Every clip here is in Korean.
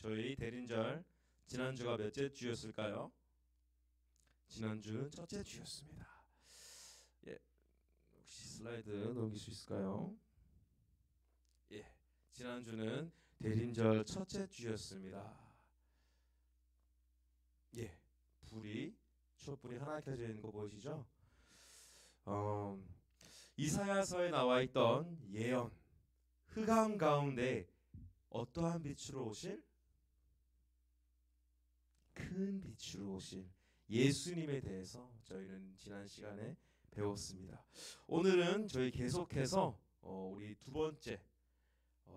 저희 대림절 지난주가 몇째 주였을까요? 지난주는 첫째 주였습니다. 예, 혹시 슬라이드 넘길 수 있을까요? 예, 지난주는 대림절 첫째 주였습니다. 예, 촛불이 하나 켜져 있는 거 보이시죠? 이사야서에 나와 있던 예언, 흑암 가운데 어떠한 빛으로 오실? 큰 빛으로 오실 예수님에 대해서 저희는 지난 시간에 배웠습니다. 오늘은 저희 계속해서 우리 두 번째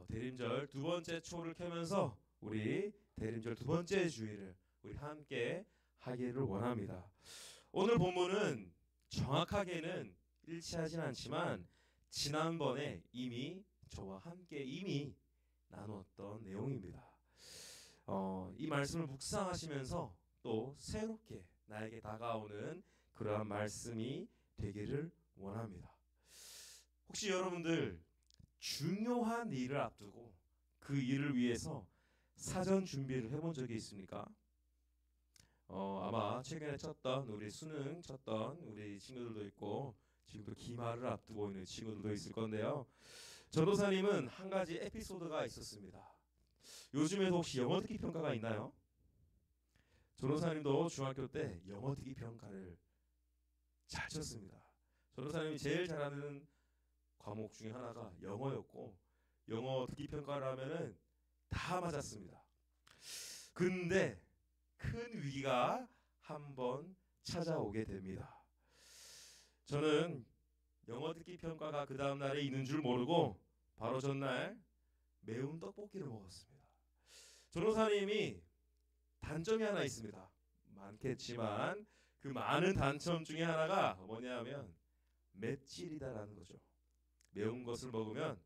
대림절 두 번째 초를 켜면서 우리 대림절 두 번째 주일을 우리 함께 하기를 원합니다. 오늘 본문은 정확하게는 일치하진 않지만 지난번에 이미 저와 함께 나누었던 내용입니다. 이 말씀을 묵상하시면서 또 새롭게 나에게 다가오는 그러한 말씀이 되기를 원합니다. 혹시 여러분들 중요한 일을 앞두고 그 일을 위해서 사전 준비를 해본 적이 있습니까? 아마 최근에 우리 수능 쳤던 우리 친구들도 있고 지금도 기말을 앞두고 있는 친구들도 있을 건데요. 전도사님은 한 가지 에피소드가 있었습니다. 요즘에도 혹시 영어 듣기 평가가 있나요? 전도사님도 중학교 때 영어 듣기 평가를 잘 쳤습니다. 전도사님이 제일 잘하는 과목 중에 하나가 영어였고 영어 듣기 평가를 하면은 다 맞았습니다. 근데 큰 위기가 한번 찾아오게 됩니다. 저는 영어 듣기 평가가 그 다음 날에 있는 줄 모르고 바로 전날 매운 떡볶이를 먹었습니다. 전도사님이 단점이 하나 있습니다. 많겠지만 그 많은 단점 중에 하나가 뭐냐면 맵찔이다라는 거죠. 매운 것을 먹으면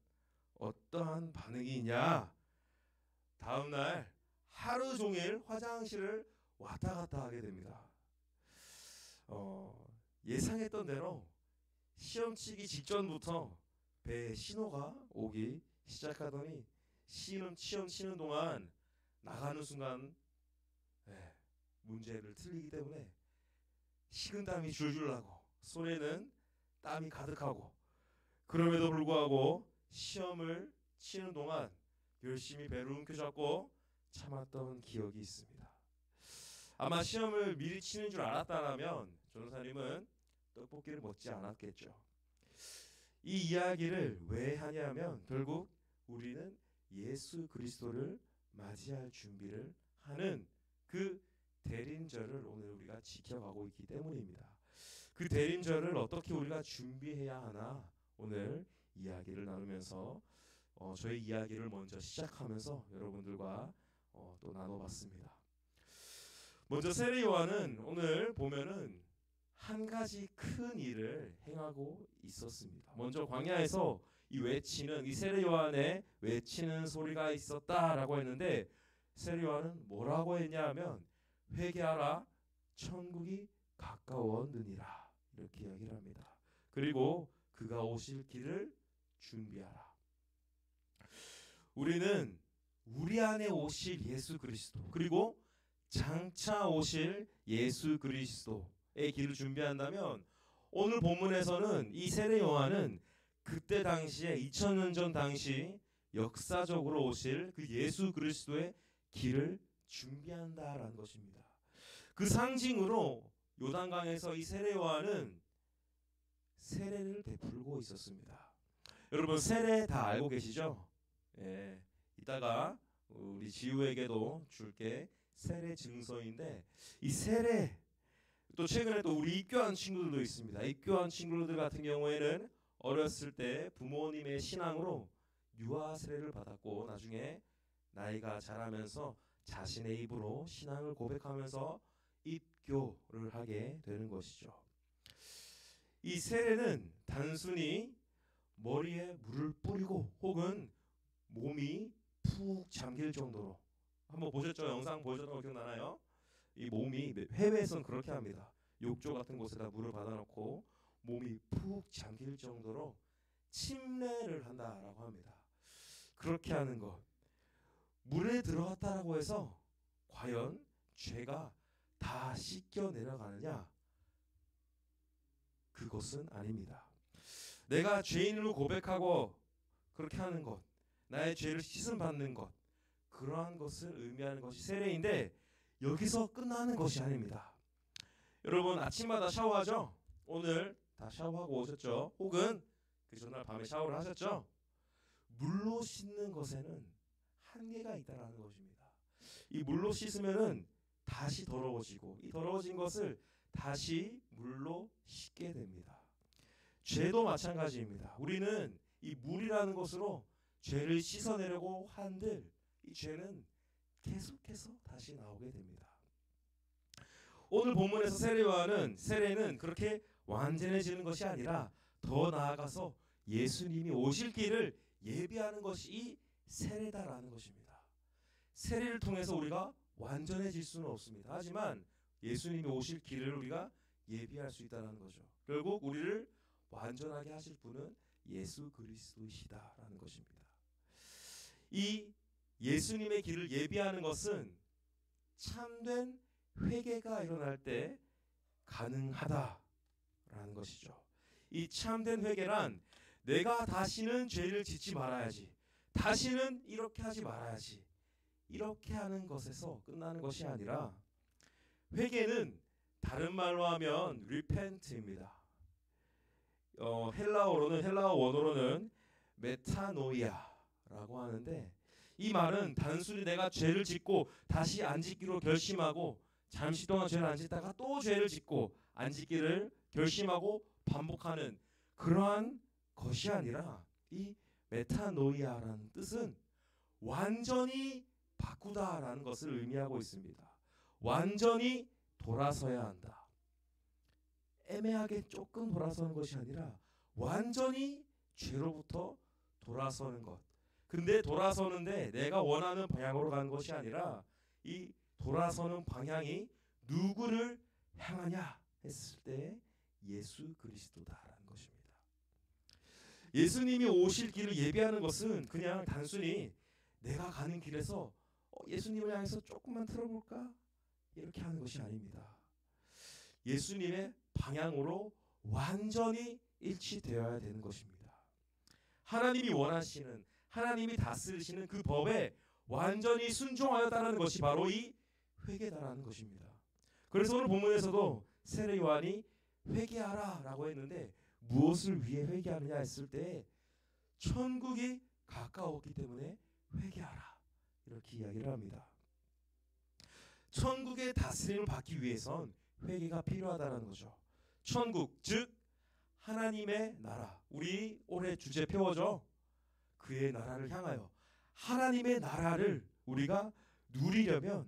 어떠한 반응이 있냐? 다음날 하루 종일 화장실을 왔다 갔다 하게 됩니다. 예상했던 대로 시험 치기 직전부터 배에 신호가 오기 시작하더니 시험 치는 동안 나가는 순간 문제를 틀리기 때문에 식은땀이 줄줄 나고 손에는 땀이 가득하고 그럼에도 불구하고 시험을 치는 동안 열심히 배를 움켜잡고 참았던 기억이 있습니다. 아마 시험을 미리 치는 줄 알았다면 전도사님은 떡볶이를 먹지 않았겠죠. 이 이야기를 왜 하냐면 결국 우리는 예수 그리스도를 맞이할 준비를 하는 그 대림절을 오늘 우리가 지켜가고 있기 때문입니다. 그 대림절을 어떻게 우리가 준비해야 하나 오늘 이야기를 나누면서 저희 이야기를 먼저 시작하면서 여러분들과 또 나눠봤습니다. 먼저 세례 요한은 오늘 보면은 한 가지 큰 일을 행하고 있었습니다. 먼저 광야에서 이 세례 요한의 외치는 소리가 있었다라고 했는데 세례 요한은 뭐라고 했냐면 회개하라 천국이 가까웠느니라 이렇게 이야기를 합니다. 그리고 그가 오실 길을 준비하라. 우리는 우리 안에 오실 예수 그리스도 그리고 장차 오실 예수 그리스도의 길을 준비한다면 오늘 본문에서는 이 세례 요한은 그때 당시에 2000년 전 당시 역사적으로 오실 그 예수 그리스도의 길을 준비한다라는 것입니다. 그 상징으로 요단강에서 이 세례 요한은 세례를 베풀고 있었습니다. 여러분 세례 다 알고 계시죠? 예, 이따가 우리 지우에게도 줄게 세례 증서인데 이 세례 또 최근에 또 우리 입교한 친구들도 있습니다. 입교한 친구들 같은 경우에는 어렸을 때 부모님의 신앙으로 유아 세례를 받았고 나중에 나이가 자라면서 자신의 입으로 신앙을 고백하면서 입교를 하게 되는 것이죠. 이 세례는 단순히 머리에 물을 뿌리고 혹은 몸이 푹 잠길 정도로 한번 보셨죠? 영상 보셨던 거 기억나나요? 이 몸이 해외에서는 그렇게 합니다. 욕조 같은 곳에다 물을 받아놓고 몸이 푹 잠길 정도로 침례를 한다라고 합니다. 그렇게 하는 것. 물에 들어갔다라고 그래서 과연 죄가 다 씻겨 내려가느냐? 그것은 아닙니다. 내가 죄인으로 고백하고 그렇게 하는 것, 나의 죄를 씻음 받는 것, 그러한 것을 의미하는 것이 세례인데 여기서 끝나는 것이 아닙니다. 여러분 아침마다 샤워하죠? 오늘 다 샤워하고 오셨죠? 혹은 그 전날 밤에 샤워를 하셨죠? 물로 씻는 것에는 한계가 있다는 것입니다. 이 물로 씻으면은 다시 더러워지고 이 더러워진 것을 다시 물로 씻게 됩니다. 죄도 마찬가지입니다. 우리는 이 물이라는 것으로 죄를 씻어내려고 한들 이 죄는 계속해서 다시 나오게 됩니다. 오늘 본문에서 세례는 그렇게 완전해지는 것이 아니라 더 나아가서 예수님이 오실 길을 예비하는 것이 이 세례다라는 것입니다. 세례를 통해서 우리가 완전해질 수는 없습니다. 하지만 예수님이 오실 길을 우리가 예비할 수 있다는 거죠. 결국 우리를 완전하게 하실 분은 예수 그리스도이시다라는 것입니다. 이 예수님의 길을 예비하는 것은 참된 회개가 일어날 때 가능하다라는 것이죠. 이 참된 회개란 내가 다시는 죄를 짓지 말아야지, 다시는 이렇게 하지 말아야지, 이렇게 하는 것에서 끝나는 것이 아니라 회개는 다른 말로 하면 repent입니다. 헬라어 원어로는 메타노이아라고 하는데 이 말은 단순히 내가 죄를 짓고 다시 안 짓기로 결심하고 잠시 동안 죄를 안 짓다가 또 죄를 짓고 안 짓기를 결심하고 반복하는 그러한 것이 아니라 이 메타노이아라는 뜻은 완전히 바꾸다라는 것을 의미하고 있습니다. 완전히 돌아서야 한다. 애매하게 조금 돌아서는 것이 아니라 완전히 죄로부터 돌아서는 것. 근데 돌아서는데 내가 원하는 방향으로 가는 것이 아니라 이 돌아서는 방향이 누구를 향하냐 했을 때 예수 그리스도다라는 것입니다. 예수님이 오실 길을 예비하는 것은 그냥 단순히 내가 가는 길에서 예수님을 향해서 조금만 틀어볼까? 이렇게 하는 것이 아닙니다. 예수님의 방향으로 완전히 일치되어야 되는 것입니다. 하나님이 원하시는, 하나님이 다스리시는 그 법에 완전히 순종하여 따르는 것이 바로 이 회개다라는 것입니다. 그래서 오늘 본문에서도 세례 요한이 회개하라 라고 했는데 무엇을 위해 회개하느냐 했을 때 천국이 가까웠기 때문에 회개하라 이렇게 이야기를 합니다. 천국의 다스림을 받기 위해선 회개가 필요하다는 거죠. 천국 즉 하나님의 나라, 우리 올해 주제 표어죠. 그의 나라를 향하여 하나님의 나라를 우리가 누리려면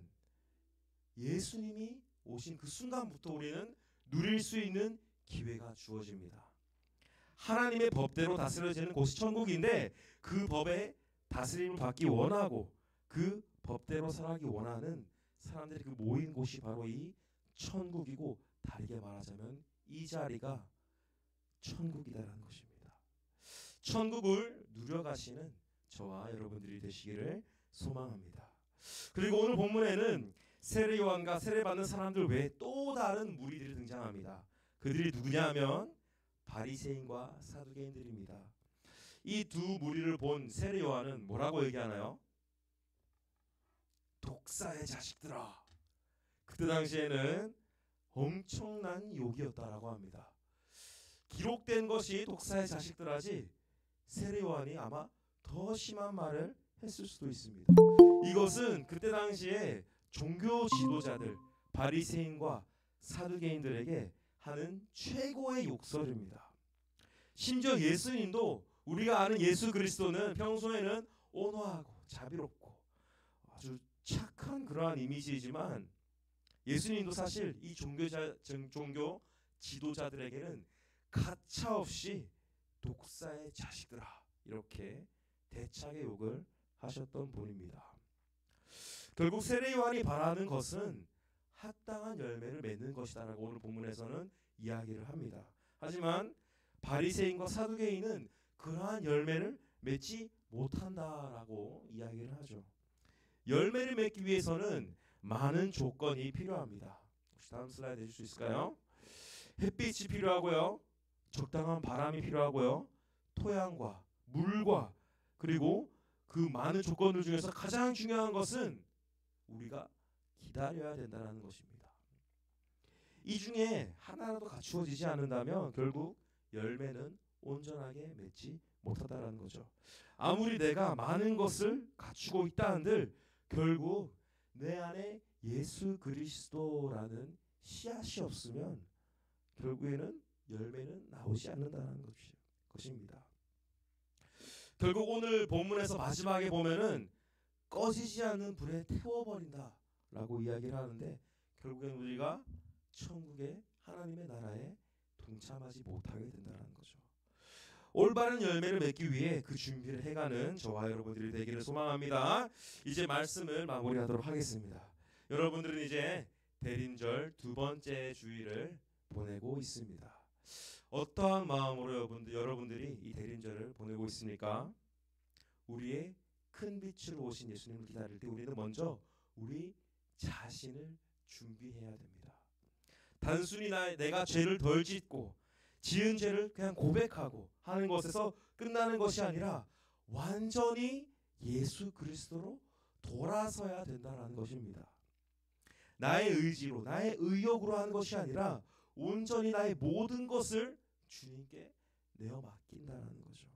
예수님이 오신 그 순간부터 우리는 누릴 수 있는 기회가 주어집니다. 하나님의 법대로 다스려지는 곳이 천국인데 그 법의 다스림을 받기 원하고 그 법대로 살아가기 원하는 사람들이 그 모인 곳이 바로 이 천국이고 다르게 말하자면 이 자리가 천국이다라는 것입니다. 천국을 누려가시는 저와 여러분들이 되시기를 소망합니다. 그리고 오늘 본문에는 세례 요한과 세례받는 사람들 외에 또 다른 무리들이 등장합니다. 그들이 누구냐 하면 바리새인과 사두개인들입니다. 이 두 무리를 본 세례 요한은 뭐라고 얘기하나요? 독사의 자식들아. 그때 당시에는 엄청난 욕이었다라고 합니다. 기록된 것이 독사의 자식들하지 세례 요한이 아마 더 심한 말을 했을 수도 있습니다. 이것은 그때 당시에 종교 지도자들 바리새인과 사두개인들에게 하는 최고의 욕설입니다. 심지어 예수님도 우리가 아는 예수 그리스도는 평소에는 온화하고 자비롭고 아주 착한 그러한 이미지이지만 예수님도 사실 이 종교 지도자들에게는 가차없이 독사의 자식들아 이렇게 대차게 욕을 하셨던 분입니다. 결국 세례 요한이 바라는 것은 합당한 열매를 맺는 것이다라고 오늘 본문에서는 이야기를 합니다. 하지만 바리새인과 사두개인은 그러한 열매를 맺지 못한다라고 이야기를 하죠. 열매를 맺기 위해서는 많은 조건이 필요합니다. 혹시 다음 슬라이드 해줄 수 있을까요? 햇빛이 필요하고요. 적당한 바람이 필요하고요. 토양과 물과 그리고 그 많은 조건들 중에서 가장 중요한 것은 우리가 기다려야 된다는 것입니다. 이 중에 하나라도 갖추어지지 않는다면 결국 열매는 온전하게 맺지 못하다라는 거죠. 아무리 내가 많은 것을 갖추고 있다 한들 결국 내 안에 예수 그리스도라는 씨앗이 없으면 결국에는 열매는 나오지 않는다는 것입니다. 결국 오늘 본문에서 마지막에 보면은 꺼지지 않는 불에 태워버린다라고 이야기를 하는데 결국엔 우리가 천국의 하나님의 나라에 동참하지 못하게 된다는 거죠. 올바른 열매를 맺기 위해 그 준비를 해가는 저와 여러분들이 되기를 소망합니다. 이제 말씀을 마무리하도록 하겠습니다. 여러분들은 이제 대림절 두 번째 주일을 보내고 있습니다. 어떠한 마음으로 여러분들이 이 대림절을 보내고 있습니까? 우리의 큰 빛으로 오신 예수님을 기다릴 때 우리는 먼저 우리 자신을 준비해야 됩니다. 단순히 내가 죄를 덜 짓고 지은 죄를 그냥 고백하고 하는 것에서 끝나는 것이 아니라 완전히 예수 그리스도로 돌아서야 된다는 것입니다. 나의 의지로 나의 의욕으로 하는 것이 아니라 온전히 나의 모든 것을 주님께 내어 맡긴다는 거죠.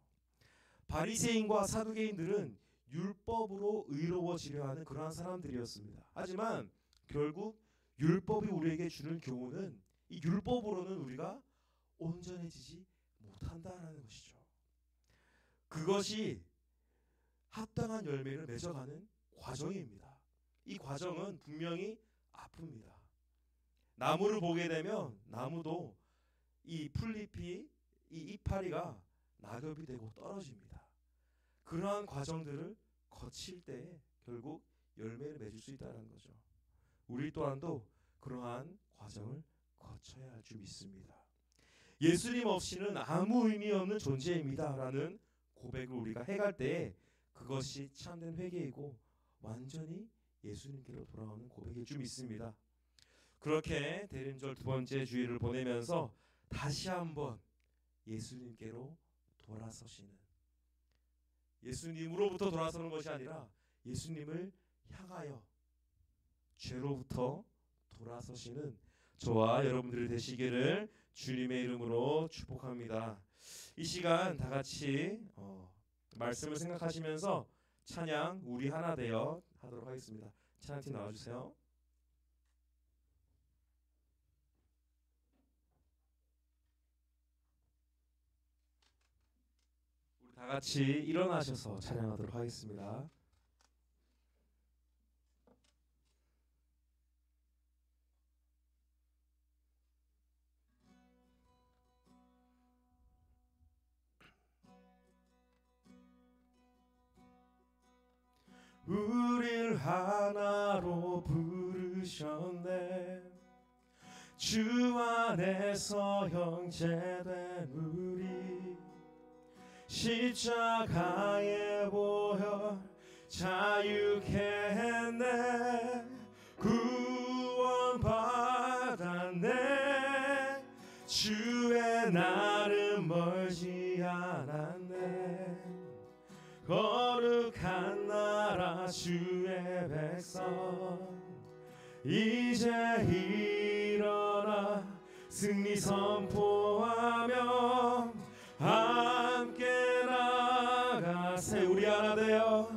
바리새인과 사두개인들은 율법으로 의로워지려 하는 그러한 사람들이었습니다. 하지만 결국 율법이 우리에게 주는 교훈은 이 율법으로는 우리가 온전해지지 못한다라는 것이죠. 그것이 합당한 열매를 맺어가는 과정입니다. 이 과정은 분명히 아픕니다. 나무를 보게 되면 나무도 이 풀잎이 이 이파리가 낙엽이 되고 떨어집니다. 그러한 과정들을 거칠 때 결국 열매를 맺을 수 있다는 거죠. 우리 또한도 그러한 과정을 거쳐야 할 줄 믿습니다. 예수님 없이는 아무 의미 없는 존재입니다라는 고백을 우리가 해갈 때 그것이 참된 회개이고 완전히 예수님께로 돌아오는 고백일 줄 믿습니다. 그렇게 대림절 두 번째 주일을 보내면서 다시 한번 예수님께로 돌아서시는, 예수님으로부터 돌아서는 것이 아니라 예수님을 향하여 죄로부터 돌아서시는 저와 여러분들이 되시기를 주님의 이름으로 축복합니다. 이 시간 다 같이 말씀을 생각하시면서 찬양 우리 하나 되어 하도록 하겠습니다. 찬양팀 나와주세요. 우리 다 같이 일어나셔서 찬양하도록 하겠습니다. 우릴 하나로 부르셨네. 주 안에서 형제된 우리 십자가에 보혈 자유케 했네. 구원받았네. 주의 날은 멀지 않았네. 거룩한 나라 주의 백성 이제 일어나 승리 선포하며 함께 나가세. 우리 하나 되어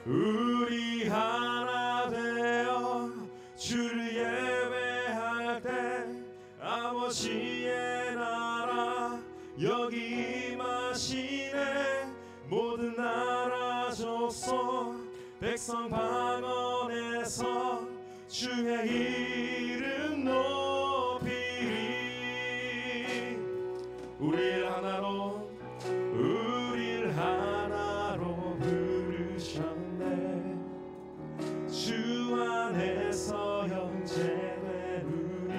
우리 하나 되어 주를 예배할 때 아버지의 나라 여기 임하시네. 모든 나라 족속 백성 방언에서 주의 이름 높이리. 우릴 하나로 부르셨네. 주 안에서 형제된 우리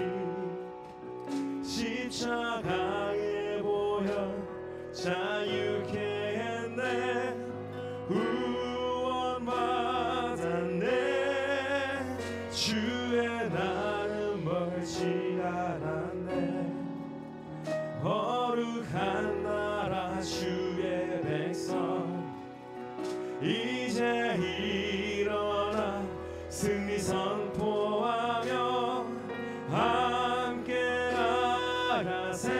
십자가의 보혈 자유케 구원받았네. 주의 나는 멀지 않았네. 거룩한 나라 주의 백성 이제 일어나 승리 선포하며 함께 나가세.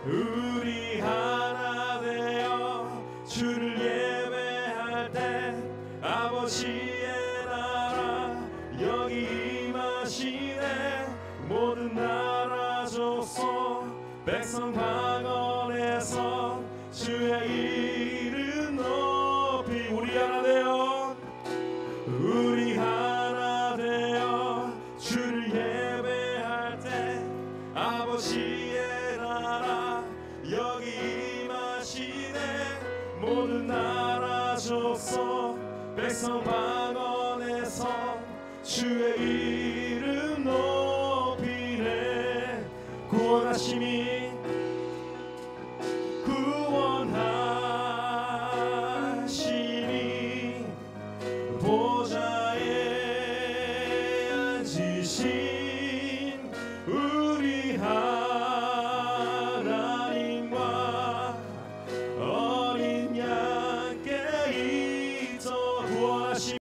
우리 하나 되어 주를 예배할 때 아버지의 나라 여기 임하시네. 모든 나라 족속 백성 방언에서 주의 이름 높이 우리 하나 되어 우리 하나 되어 주를 예배할 때 아버지의 나라 여기 임하시네. 모든 나라 족속 백성 방언에서 주의 이름 높이네. 구원하심이